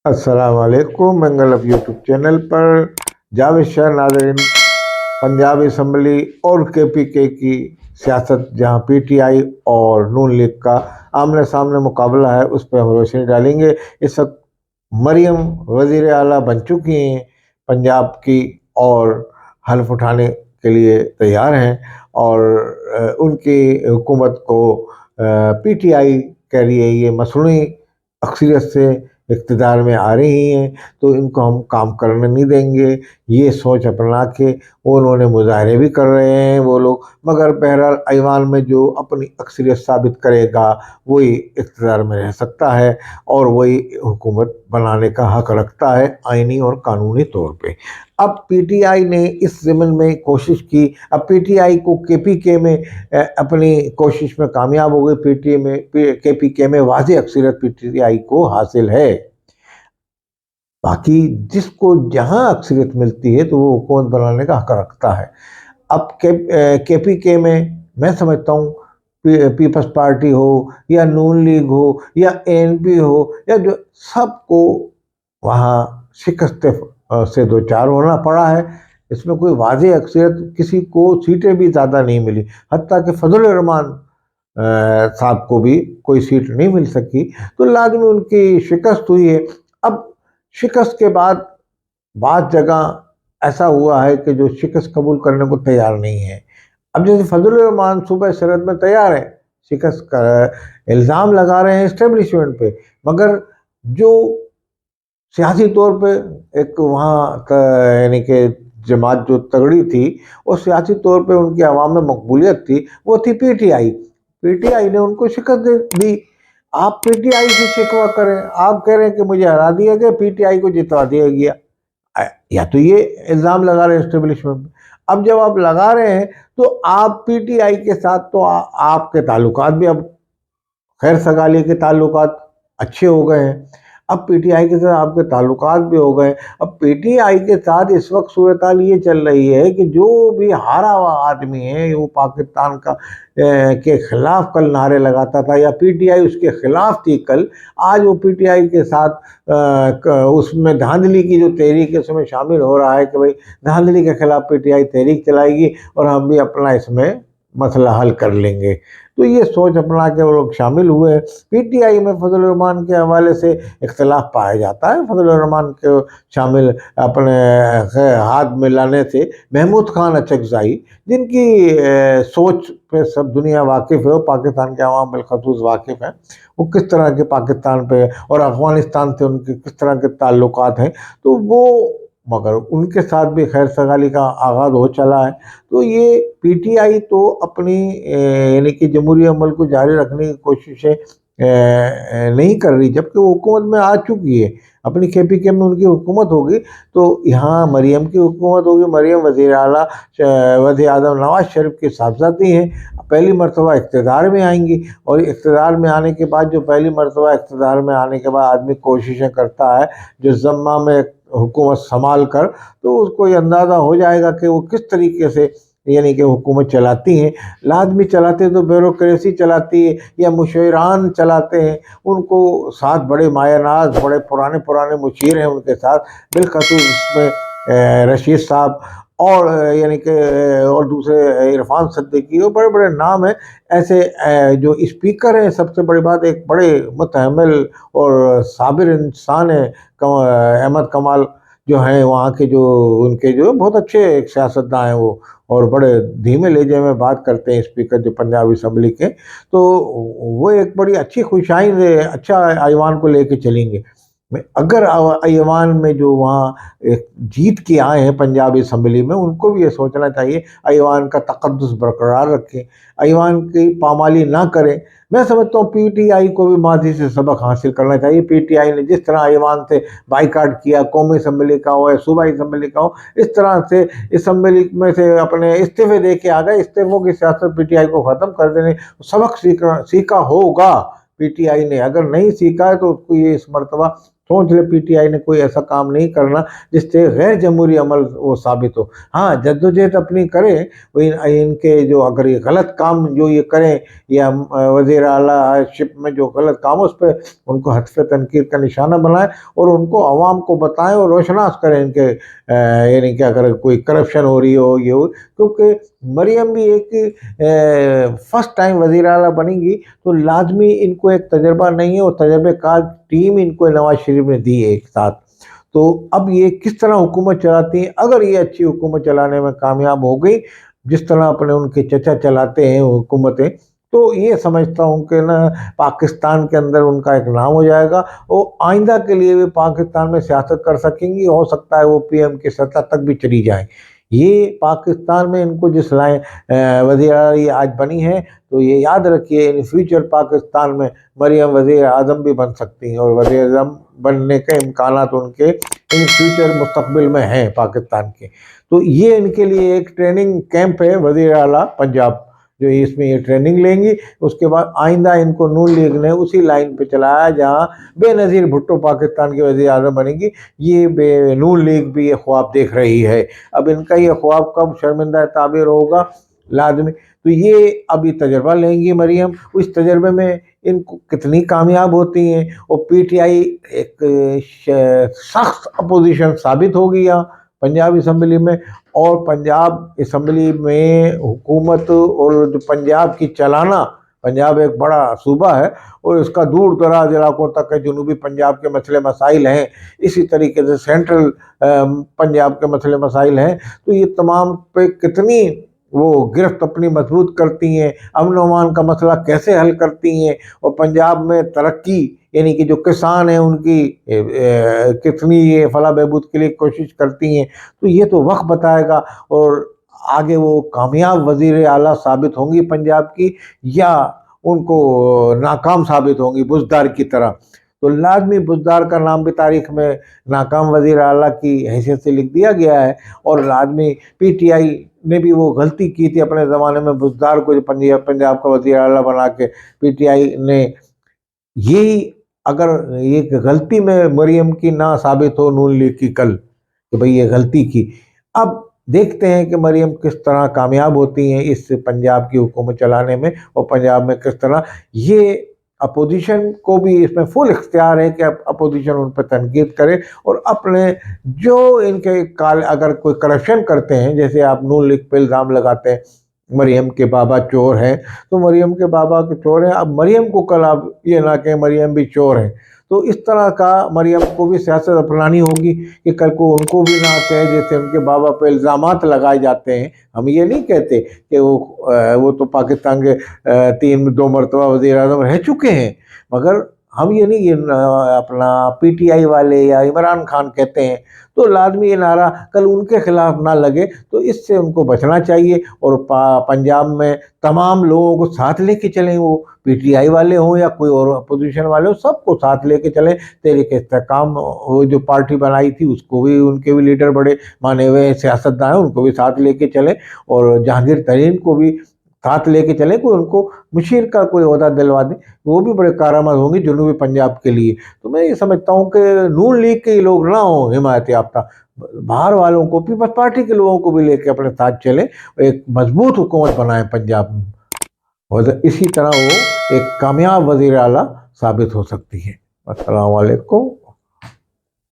अस्सलाम वालेकुम। मंगल अब यूट्यूब चैनल पर जावेद शाह नाज़रीन, पंजाब असम्बली और KPK की सियासत, जहां PTI और नून लीग का आमने सामने मुकाबला है, उस पर हम रोशनी डालेंगे। इस वक्त मरियम वज़ीर आला बन चुकी हैं पंजाब की और हल्फ उठाने के लिए तैयार हैं, और उनकी हुकूमत को PTI कह रही है ये मसनूई अक्सरियत से इक़्तिदार में आ रही हैं, तो इनको हम काम करने नहीं देंगे। ये सोच अपना के उन्होंने मुजाहरे भी कर रहे हैं वो लोग, मगर बहरहाल ऐवान में जो अपनी अक्सरियत साबित करेगा वही इक़्तिदार में रह सकता है और वही हुकूमत बनाने का हक रखता है आइनी और कानूनी तौर पे। अब PTI ने इस ज़मीन में कोशिश की। अब PTI को KPK में अपनी कोशिश में कामयाब हो गई। KPK में वाज़ेह अक्सरियत PTI को हासिल है। बाकी जिसको जहां अक्सरियत मिलती है तो वो हुकूमत बनाने का हक रखता है। अब KPK में मैं समझता हूँ पीपल्स पार्टी हो या नून लीग हो या ANP हो या जो, सबको वहाँ शिकस्त से दो चार होना पड़ा है। इसमें कोई वाज़ेह अक्सरियत, किसी को सीटें भी ज़्यादा नहीं मिली, हत्ता कि फजल रहमान साहब को भी कोई सीट नहीं मिल सकी, तो लाजमी उनकी शिकस्त हुई है। अब शिकस्त के बाद बाद जगह ऐसा हुआ है कि जो शिकस्त कबूल करने को तैयार नहीं है। अब जैसे फजल रहमान सूबह सरहद में तैयार है, शिकस्त का इल्ज़ाम लगा रहे हैं इस्टेब्लिशमेंट पे, मगर जो सियासी तौर पे एक वहाँ यानी कि जमात जो तगड़ी थी और सियासी तौर पे उनकी आवाम में मकबूलियत थी, वो थी PTI ने उनको शिकस्त दे दी। आप PTI से शिकवा करें, आप कह रहे हैं कि मुझे हरा दिया गया, PTI को जितवा दिया गया, या तो ये इल्ज़ाम लगा रहे हैं इस्टेब्लिशमेंट पे। अब जब आप लगा रहे हैं तो आप PTI के साथ तो आपके ताल्लुकात भी अब खैर सगाली के ताल्लुकात अच्छे हो गए हैं। अब PTI के साथ आपके ताल्लुकात भी हो गए। अब PTI के साथ इस वक्त सूरत हाल ये चल रही है कि जो भी हारा हुआ आदमी है वो पाकिस्तान का के खिलाफ कल नारे लगाता था, या PTI उसके खिलाफ थी कल, आज वो PTI के साथ उसमें धांधली की जो तहरीक है उसमें शामिल हो रहा है कि भाई धांधली के खिलाफ PTI तहरीक चलाएगी और हम भी अपना इसमें मसला हल कर लेंगे। तो ये सोच अपना के वो लोग शामिल हुए। PTI में फजल रहमान के हवाले से इख्तलाफ पाया जाता है। फजल रहमान के शामिल अपने हाथ मिलाने से महमूद खान अचकज़ई, जिनकी सोच पे सब दुनिया वाकिफ़ है, पाकिस्तान के अवाम बिलखसूस वाकिफ़ हैं, वो किस तरह के पाकिस्तान पे और अफ़गानिस्तान से उनके किस तरह के ताल्लुकात हैं, तो वो मगर उनके साथ भी खैर सगाली का आगाज़ हो चला है। तो ये PTI तो अपनी यानी कि जमहूरी अमल को जारी रखने की कोशिशें नहीं कर रही, जबकि वो हुकूमत में आ चुकी है। अपनी KPK में उनकी हुकूमत होगी, तो यहाँ मरियम की हुकूमत होगी। मरियम वज़ीर आला वज़ीर आज़म नवाज़ शरीफ की साहबज़ादी हैं, पहली मरतबा इक़्तिदार में आएंगी, और इक़्तिदार में आने के बाद जो पहली मरतबा इक़्तिदार में आने के बाद आदमी कोशिशें करता है जो ज़म्मा में हुकूमत संभाल कर, तो उसको ये अंदाज़ा हो जाएगा कि वो किस तरीके से यानी कि हुकूमत चलाती हैं। लाजमी चलाते तो ब्यूरोक्रेसी चलाती है या मुशीरान चलाते हैं, उनको साथ बड़े मायानाज़ बड़े पुराने पुराने मुशीर हैं उनके साथ, बिलखसूस उसमें रशीद साहब और यानी कि और दूसरे इरफान सिद्दीकी और बड़े बड़े नाम हैं ऐसे। जो स्पीकर हैं, सबसे बड़ी बात एक बड़े मुतहम्मिल और साबिर इंसान है अहमद कमाल, जो हैं वहाँ के, जो उनके जो बहुत अच्छे एक सियासतदान हैं वो, और बड़े धीमे लहजे में बात करते हैं स्पीकर जो पंजाब असम्बली के, तो वो एक बड़ी अच्छी खुशाइन अच्छा ऐवान को लेके चलेंगे। अगर ऐवान में जो वहाँ जीत के आए हैं पंजाब असम्बली में, उनको भी ये सोचना चाहिए ऐवान का तक़द्दुस बरकरार रखें, ऐवान की पामाली ना करें। मैं समझता हूँ PTI को भी माजी से सबक हासिल करना चाहिए। PTI ने जिस तरह ऐवान से बाइकाट किया, कौमी असम्बली का हो या सूबाई असम्बली का हो, इस तरह से असम्बली में से अपने इस्तीफे दे के आ गए। इस्तीफों की सियासत PTI को ख़त्म कर देने, सबक सीखा होगा PTI ने। अगर नहीं सीखा है तो उसको ये इस मरतबा सोच ले PTI ने कोई ऐसा काम नहीं करना जिससे गैर जमहूरी अमल वो साबित हो। हाँ, जद्दोजहद अपनी करें, वो इनके जो अगर ये गलत काम जो ये करें या वज़ीर आला शिप में जो गलत काम उस पर उनको हत्फ़ तनकीद का निशाना बनाएं और उनको अवाम को बताएं और रोशनास करें इनके यानी कि अगर कोई करप्शन हो रही हो ये हो, क्योंकि मरियम भी एक फर्स्ट टाइम वज़ीर आला बनेंगी तो लाजमी इनको एक तजर्बा नहीं है और तजर्बेकार टीम इनको नवाज शरीफ ने दी है एक साथ। तो अब ये किस तरह हुकूमत चलाती हैं, अगर ये अच्छी हुकूमत चलाने में कामयाब हो गई जिस तरह अपने उनके चचा चलाते हैं हुकूमतें, तो ये समझता हूँ कि ना पाकिस्तान के अंदर उनका एक नाम हो जाएगा और आइंदा के लिए भी पाकिस्तान में सियासत कर सकेंगी। हो सकता है वो PM की सत्ता तक भी चली जाए। ये पाकिस्तान में इनको जिस लाइन वज़ीर आला ये आज बनी है, तो ये याद रखिए इन फ्यूचर पाकिस्तान में मरियम वज़ीर आज़म भी बन सकती हैं और वज़ीर आज़म बनने के इम्कानात उनके इन फ्यूचर मुस्तकबिल में हैं पाकिस्तान के। तो ये इनके लिए एक ट्रेनिंग कैंप है वज़ीर आला पंजाब, जो इसमें ये ट्रेनिंग लेंगी। उसके बाद आइंदा इनको नून लीग ने उसी लाइन पे चलाया जहाँ बेनज़ीर भुट्टो पाकिस्तान की वज़ीर आज़म बनेगी। ये नून लीग भी ये ख्वाब देख रही है। अब इनका ये ख्वाब कब शर्मिंदा ताबीर होगा लाजमी, तो ये अभी तजर्बा लेंगी मरियम। उस तजर्बे में इनको कितनी कामयाब होती हैं और PTI एक सख्त अपोजिशन साबित होगी यहाँ पंजाब असम्बली में, और पंजाब असम्बली में हुकूमत और जो पंजाब की चलाना, पंजाब एक बड़ा सूबा है और इसका दूर दराज इलाकों तक है, जनूबी पंजाब के मसले मसाइल हैं, इसी तरीके से सेंट्रल पंजाब के मसले मसाइल हैं। तो ये तमाम पे कितनी वो गिरफ्त अपनी मजबूत करती हैं, अमन अमान का मसला कैसे हल करती हैं और पंजाब में तरक्की यानी कि जो किसान हैं उनकी कितनी ये फलाह बहबूद के लिए कोशिश करती हैं। तो ये तो वक्त बताएगा और आगे वो कामयाब वज़ीर आला साबित होंगी पंजाब की या उनको नाकाम साबित होंगी बुज़दार की तरह। तो लाजमी बुज़दार का नाम भी तारीख में नाकाम वज़ीर आला की हैसियत से लिख दिया गया है और लाजमी PTI ने भी वो गलती की थी अपने ज़माने में बुज़दार को जो पंजाब का वज़ीर आला बना के PTI ने, यही अगर ये गलती में मरियम की ना साबित हो नून लीग की कल कि भाई ये गलती की। अब देखते हैं कि मरियम किस तरह कामयाब होती हैं इस पंजाब की हुकूमत चलाने में और पंजाब में किस तरह ये अपोजिशन को भी इसमें फुल इख्तियार है कि अपोजिशन उन पर तनकीद करे और अपने जो इनके अगर कोई करप्शन करते हैं, जैसे आप नून लीग पे इल्ज़ाम लगाते हैं मरियम के बाबा चोर हैं, तो मरियम के बाबा के चोर हैं, अब मरियम को कल आप ये ना कहें मरियम भी चोर है। तो इस तरह का मरियम को भी सियासत अपनानी होगी कि कल को उनको भी ना कहे जैसे उनके बाबा पे इल्ज़ामात लगाए जाते हैं। हम ये नहीं कहते कि वो तो पाकिस्तान के 2 मरतबा वज़ीर आज़म रह चुके हैं, मगर हम ये नहीं अपना PTI वाले या इमरान खान कहते हैं तो लाजमी ये नारा कल उनके खिलाफ ना लगे, तो इससे उनको बचना चाहिए और पंजाब में तमाम लोगों को साथ लेके चलें, वो PTI वाले हों या कोई और अपोजिशन वाले हो, सबको साथ लेके चलें। तहरीक इस्तेहकाम वो जो पार्टी बनाई थी उसको भी उनके भी लीडर बड़े माने हुए सियासतदान हैं, उनको भी साथ लेके चलें और जहांगीर तरीन को भी साथ लेके चले, कोई उनको मुशीर का कोई ओहदा दिलवा दे, वो भी बड़े कारआमद होंगे जनूबी पंजाब के लिए। तो मैं ये समझता हूँ कि नून लीग के लोग ना हों हिमायत याफ्ता, बाहर वालों को पीपल्स पार्टी के लोगों को भी लेके अपने साथ चले, एक मजबूत हुकूमत बनाए पंजाब में और इसी तरह वो एक कामयाब वज़ीर आला साबित हो सकती है। अस्सलाम वालेकुम।